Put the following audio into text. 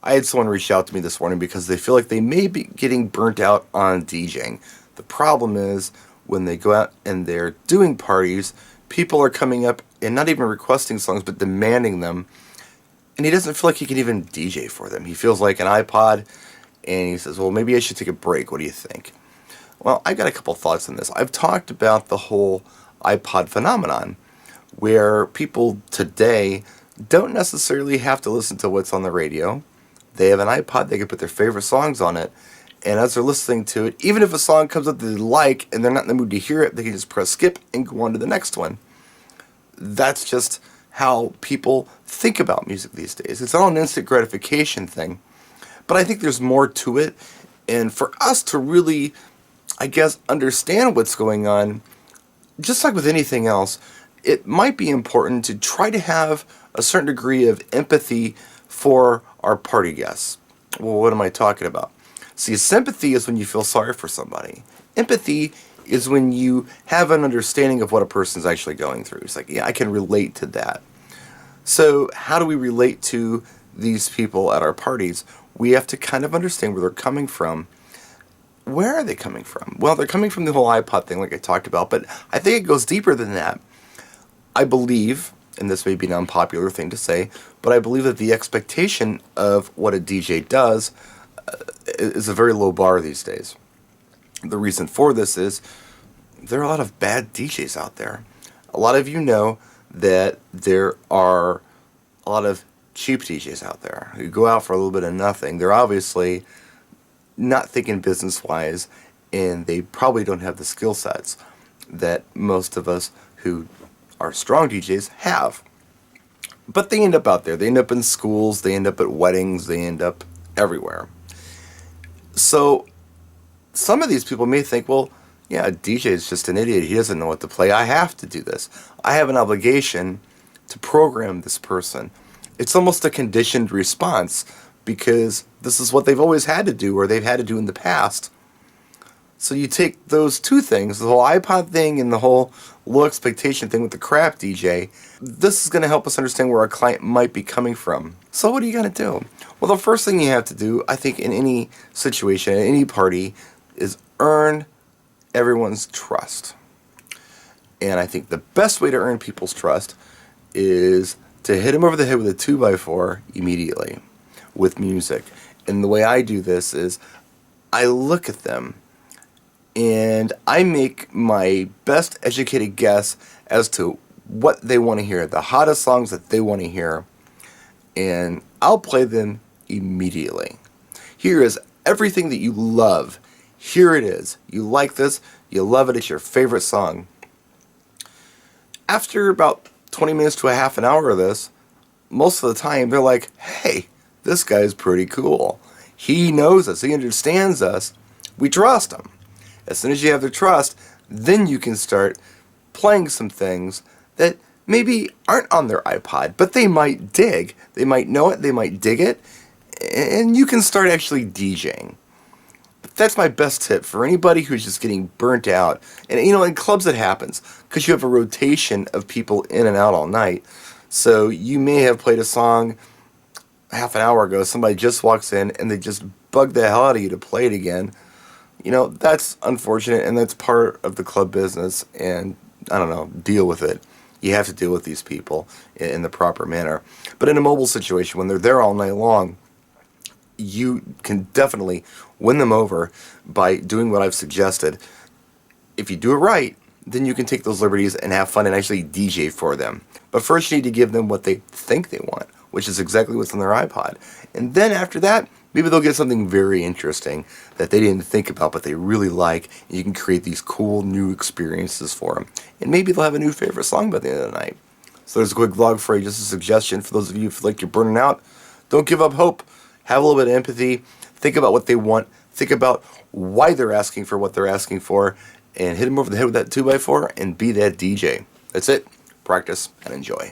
I had someone reach out to me this morning because they feel like they may be getting burnt out on DJing. The problem is when they go out and they're doing parties, people are coming up and not even requesting songs but demanding them. And he doesn't feel like he can even DJ for them. He feels like an iPod and he says, well, maybe I should take a break. What do you think? Well, I got a couple thoughts on this. I've talked about the whole iPod phenomenon where people today don't necessarily have to listen to what's on the radio. They have an iPod, they can put their favorite songs on it, and as they're listening to it, even if a song comes up that they like and they're not in the mood to hear it, they can just press skip and go on to the next one. That's just how people think about music these days. It's all an instant gratification thing. But I think there's more to it, and for us to really, I guess, understand what's going on, just like with anything else, it might be important to try to have a certain degree of empathy for our party guests. Well, what am I talking about? See, sympathy is when you feel sorry for somebody. Empathy is when you have an understanding of what a person's actually going through. It's like, yeah, I can relate to that. So how do we relate to these people at our parties? We have to kind of understand where they're coming from. Where are they coming from? Well, they're coming from the whole iPod thing like I talked about, but I think it goes deeper than that. I believe, and this may be an unpopular thing to say, but I believe that the expectation of what a DJ does is a very low bar these days. The reason for this is there are a lot of bad DJs out there. A lot of you know that there are a lot of cheap DJs out there who go out for a little bit of nothing. They're obviously not thinking business-wise, and they probably don't have the skill sets that most of us who are strong DJs have. But they end up out there. They end up in schools, they end up at weddings, they end up everywhere. So some of these people may think, well, yeah, a DJ is just an idiot. He doesn't know what to play. I have to do this. I have an obligation to program this person. It's almost a conditioned response because this is what they've always had to do or they've had to do in the past. So you take those two things, the whole iPod thing and the whole low expectation thing with the crap DJ, this is going to help us understand where our client might be coming from. So what are you going to do? Well, the first thing you have to do, I think, in any situation, at any party, is earn everyone's trust. And I think the best way to earn people's trust is to hit them over the head with a 2x4 immediately with music. And the way I do this is I look at them and I make my best educated guess as to what they want to hear, the hottest songs that they want to hear, and I'll play them immediately. Here is everything that you love. Here it is. You like this, you love it, it's your favorite song. After about 20 minutes to a half an hour of this, most of the time they're like, hey, this guy's pretty cool. He knows us, he understands us, we trust him. As soon as you have their trust, then you can start playing some things that maybe aren't on their iPod, but they might dig. They might know it, they might dig it, and you can start actually DJing. That's my best tip for anybody who's just getting burnt out. And you know, in clubs it happens because you have a rotation of people in and out all night. So you may have played a song half an hour ago, somebody just walks in and they just bug the hell out of you to play it again. You know, that's unfortunate, and that's part of the club business, and I don't know, deal with it. You have to deal with these people in the proper manner. But in a mobile situation, when they're there all night long, you can definitely win them over by doing what I've suggested. If you do it right, then you can take those liberties and have fun and actually DJ for them. But first you need to give them what they think they want, which is exactly what's on their iPod. And then after that, maybe they'll get something very interesting that they didn't think about but they really like, and you can create these cool new experiences for them. And maybe they'll have a new favorite song by the end of the night. So there's a quick vlog for you, just a suggestion for those of you who feel like you're burning out. Don't give up hope. Have a little bit of empathy. Think about what they want. Think about why they're asking for what they're asking for, and hit them over the head with that 2x4 and be that DJ. That's it. Practice and enjoy.